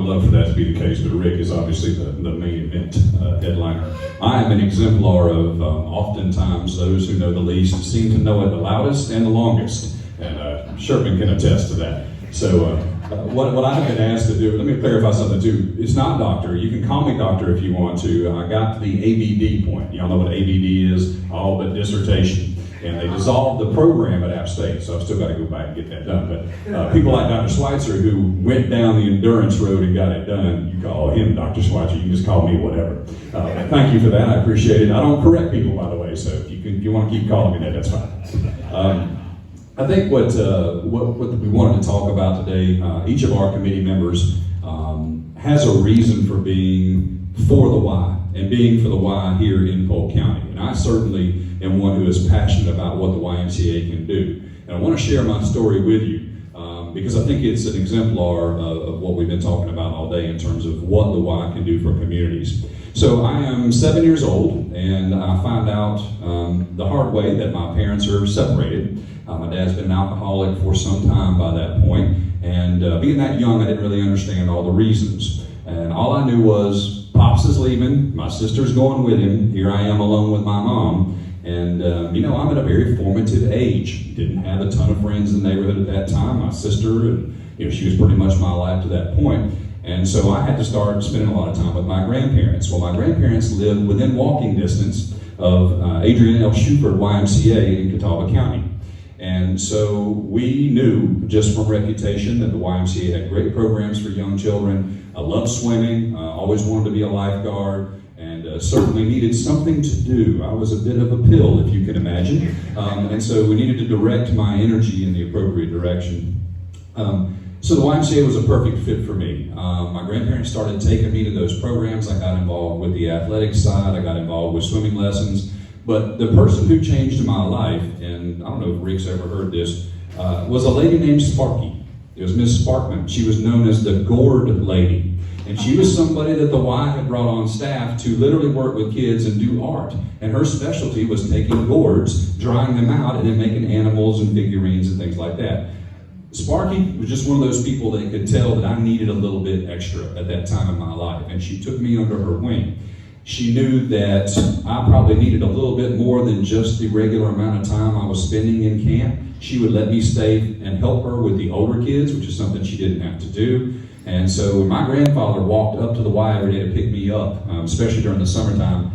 would love for that to be the case, but Rick is obviously the main event headliner. I am an exemplar of oftentimes those who know the least seem to know it the loudest and the longest, and Sherman can attest to that. So what I've been asked to do, let me clarify something too. It's not doctor. You can call me doctor if you want to. I got to the ABD point. Y'all know what ABD is? All but dissertation. And they dissolved the program at App State, so I've still got to go back and get that done. But people like Dr. Schweitzer, who went down the endurance road and got it done, you call him Dr. Schweitzer, you can just call me whatever. Thank you for that, I appreciate it. I don't correct people, by the way, so if you want to keep calling me that, that's fine. I think what we wanted to talk about today, each of our committee members has a reason for being for the why, and being for the why here in Polk County. And I certainly am one who is passionate about what the YMCA can do. And I want to share my story with you because I think it's an exemplar of what we've been talking about all day in terms of what the Y can do for communities. So I am 7 years old, and I find out the hard way that my parents are separated. My dad's been an alcoholic for some time by that point, and being that young, I didn't really understand all the reasons. And all I knew was, Pops is leaving, my sister's going with him, here I am alone with my mom, and I'm at a very formative age. Didn't have a ton of friends in the neighborhood at that time. My sister, and she was pretty much my life to that point. And so I had to start spending a lot of time with my grandparents. Well, my grandparents lived within walking distance of Adrian Shuford YMCA in Catawba County. And so we knew, just from reputation, that the YMCA had great programs for young children. I loved swimming, always wanted to be a lifeguard, and certainly needed something to do. I was a bit of a pill, if you can imagine. And so we needed to direct my energy in the appropriate direction. So the YMCA was a perfect fit for me. My grandparents started taking me to those programs. I got involved with the athletics side, I got involved with swimming lessons. But the person who changed my life, and I don't know if Rick's ever heard this, was a lady named Sparky. It was Miss Sparkman. She was known as the gourd lady. And she was somebody that the Y had brought on staff to literally work with kids and do art. And her specialty was taking gourds, drying them out, and then making animals and figurines and things like that. Sparky was just one of those people that could tell that I needed a little bit extra at that time in my life. And she took me under her wing. She knew that I probably needed a little bit more than just the regular amount of time I was spending in camp. She would let me stay and help her with the older kids, which is something she didn't have to do. And so when my grandfather walked up to the Y every day to pick me up, especially during the summertime,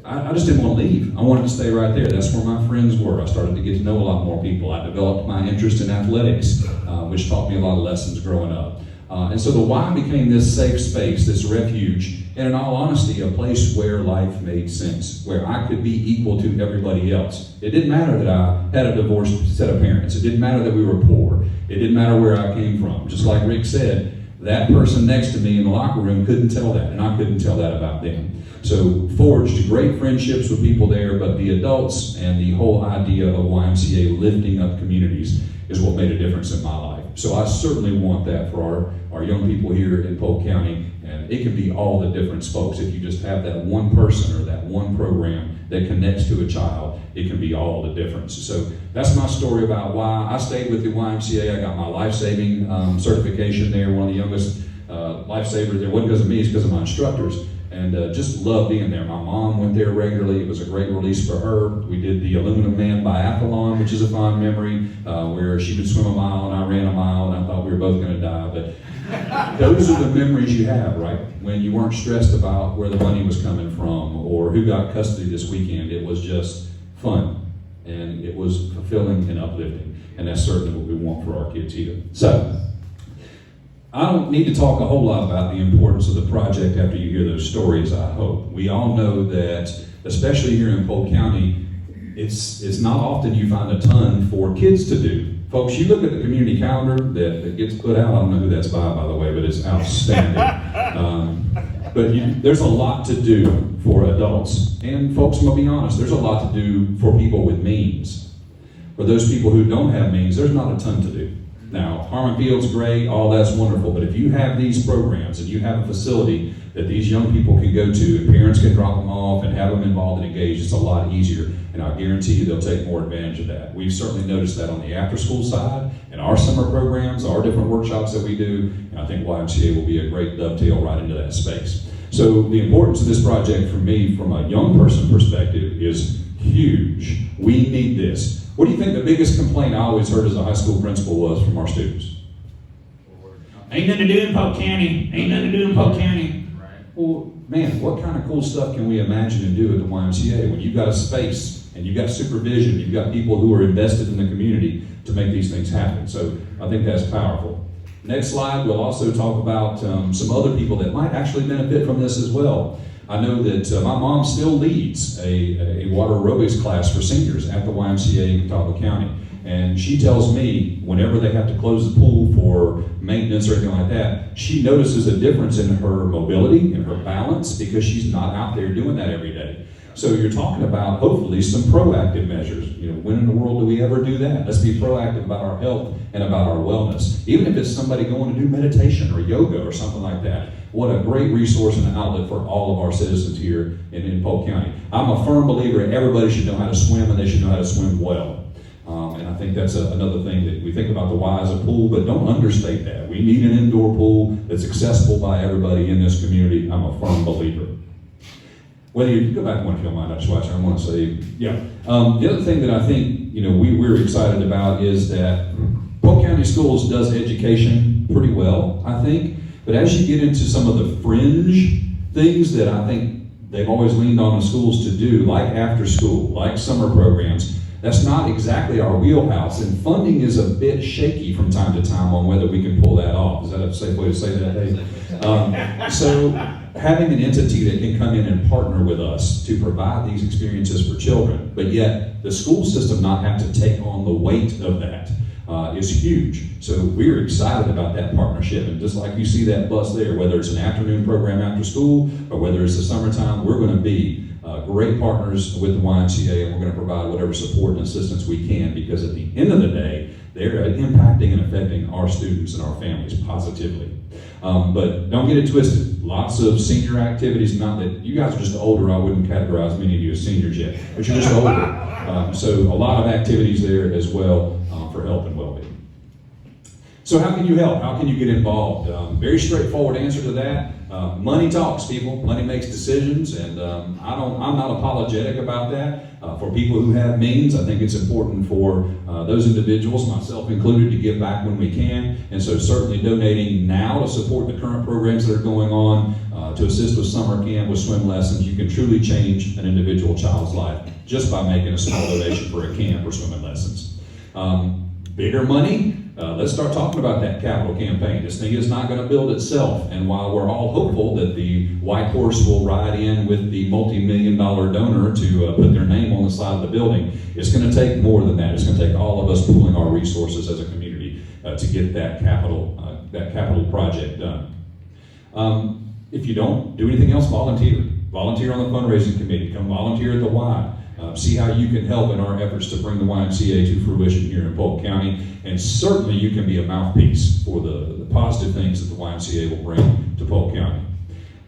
I just didn't want to leave. I wanted to stay right there. That's where my friends were. I started to get to know a lot more people. I developed my interest in athletics, which taught me a lot of lessons growing up. And so the Y became this safe space, this refuge, and in all honesty, a place where life made sense, where I could be equal to everybody else. It didn't matter that I had a divorced set of parents. It didn't matter that we were poor. It didn't matter where I came from. Just like Rick said, that person next to me in the locker room couldn't tell that, and I couldn't tell that about them. So forged great friendships with people there, but the adults and the whole idea of YMCA lifting up communities is what made a difference in my life. So I certainly want that for our young people here in Polk County, and it can be all the different spokes. If you just have that one person or that one program that connects to a child, it can be all the difference. So that's my story about why I stayed with the YMCA. I got my life-saving certification there, one of the youngest lifesavers there. It wasn't because of me, it's because of my instructors. And just loved being there. My mom went there regularly. It was a great release for her. We did the Aluminum Man Biathlon, which is a fond memory, where she would swim a mile and I ran a mile, and I thought we were both going to die. But those are the memories you have, right? When you weren't stressed about where the money was coming from or who got custody this weekend. It was just fun, and it was fulfilling and uplifting. And that's certainly what we want for our kids here. So I don't need to talk a whole lot about the importance of the project after you hear those stories, I hope. We all know that, especially here in Polk County, it's not often you find a ton for kids to do. Folks, you look at the community calendar that gets put out. I don't know who that's by the way, but it's outstanding. There's a lot to do for adults. And folks, I'm going to be honest, there's a lot to do for people with means. For those people who don't have means, there's not a ton to do. Now, Harmon Field's great, all that's wonderful, but if you have these programs and you have a facility that these young people can go to and parents can drop them off and have them involved and engaged, it's a lot easier, and I guarantee you they'll take more advantage of that. We've certainly noticed that on the after-school side, and our summer programs, our different workshops that we do, and I think YMCA will be a great dovetail right into that space. So the importance of this project for me, from a young person perspective, is huge. We need this. What do you think the biggest complaint I always heard as a high school principal was from our students? Ain't nothing to do in Polk County. Ain't nothing to do in Polk County. Right. Well, man, what kind of cool stuff can we imagine and do at the YMCA when you've got a space and you've got supervision, you've got people who are invested in the community to make these things happen? So I think that's powerful. Next slide, we'll also talk about some other people that might actually benefit from this as well. I know that my mom still leads a water aerobics class for seniors at the YMCA in Catawba County. And she tells me whenever they have to close the pool for maintenance or anything like that, she notices a difference in her mobility and her balance because she's not out there doing that every day. So you're talking about hopefully some proactive measures. You know, when in the world do we ever do that? Let's be proactive about our health and about our wellness. Even if it's somebody going to do meditation or yoga or something like that. What a great resource and outlet for all of our citizens here in Polk County. I'm a firm believer everybody should know how to swim, and they should know how to swim well. And I think that's another thing that we think about the Y as a pool, but don't understate that. We need an indoor pool that's accessible by everybody in this community. I'm a firm believer. Whether you go back one if you don't mind, I want to say, yeah. The other thing that I think we're excited about is that Polk County Schools does education pretty well, I think. But as you get into some of the fringe things that I think they've always leaned on the schools to do, like after school, like summer programs, that's not exactly our wheelhouse, and funding is a bit shaky from time to time on whether we can pull that off. Is that a safe way to say that, Dave? So having an entity that can come in and partner with us to provide these experiences for children, but yet the school system not have to take on the weight of that is huge. So we're excited about that partnership, and just like you see that bus there, whether it's an afternoon program after school or whether it's the summertime, we're going to be great partners with the YMCA, and we're going to provide whatever support and assistance we can, because at the end of the day, they're impacting and affecting our students and our families positively. But don't get it twisted. Lots of senior activities. Not that you guys are just older. I wouldn't categorize many of you as seniors yet, but you're just older. So a lot of activities there as well for health and well-being. So how can you help? How can you get involved? Very straightforward answer to that. Money talks, people. Money makes decisions, and I'm not apologetic about that. For people who have means, I think it's important for those individuals, myself included, to give back when we can. And so certainly donating now to support the current programs that are going on, to assist with summer camp, with swim lessons. You can truly change an individual child's life just by making a small donation for a camp or swimming lessons. Bigger money. Let's start talking about that capital campaign. This thing is not going to build itself, and while we're all hopeful that the white horse will ride in with the multi-million-dollar donor to put their name on the side of the building, it's going to take more than that. It's going to take all of us pooling our resources as a community to get that capital project done. If you don't do anything else, volunteer. Volunteer on the fundraising committee. Come volunteer at the Y. See how you can help in our efforts to bring the YMCA to fruition here in Polk County, and certainly you can be a mouthpiece for the positive things that the YMCA will bring to Polk County.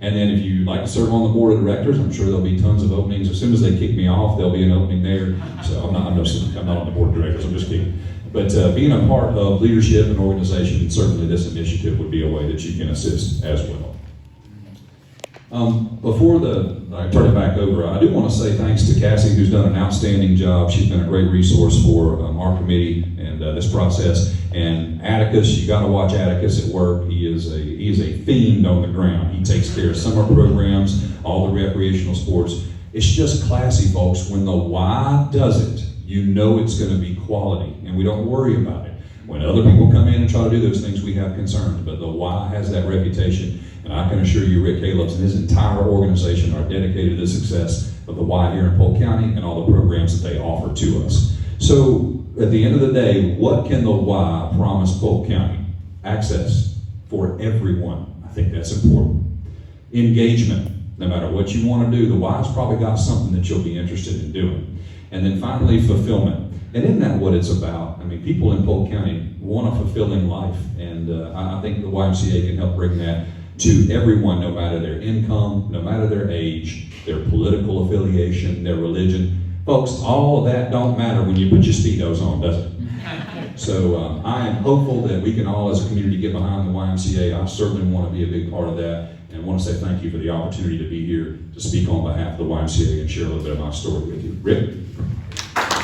And then if you'd like to serve on the board of directors, I'm sure there'll be tons of openings. As soon as they kick me off, there'll be an opening there. So I'm not on the board of directors, I'm just kidding. But being a part of leadership and organization, certainly this initiative would be a way that you can assist as well. Before I turn it back over, I do want to say thanks to Cassie, who's done an outstanding job. She's been a great resource for our committee and this process. And Atticus, you got to watch Atticus at work. He is a fiend on the ground. He takes care of summer programs, all the recreational sports. It's just classy, folks. When the Y does it, you know it's going to be quality, and we don't worry about it. When other people come in and try to do those things, we have concerns, but the Y has that reputation. And I can assure you, Rick Calebs and his entire organization are dedicated to the success of the Y here in Polk County and all the programs that they offer to us. So at the end of the day, what can the Y promise Polk County? Access for everyone. I think that's important. Engagement. No matter what you want to do, the Y's probably got something that you'll be interested in doing. And then finally, fulfillment. And isn't that what it's about? I mean, people in Polk County want a fulfilling life, and I think the YMCA can help bring that to everyone, no matter their income, no matter their age, their political affiliation, their religion. Folks, all of that don't matter when you put your Speedos on, does it? So I am hopeful that we can all as a community get behind the YMCA. I certainly want to be a big part of that, and want to say thank you for the opportunity to be here to speak on behalf of the YMCA and share a little bit of my story with you. Rick?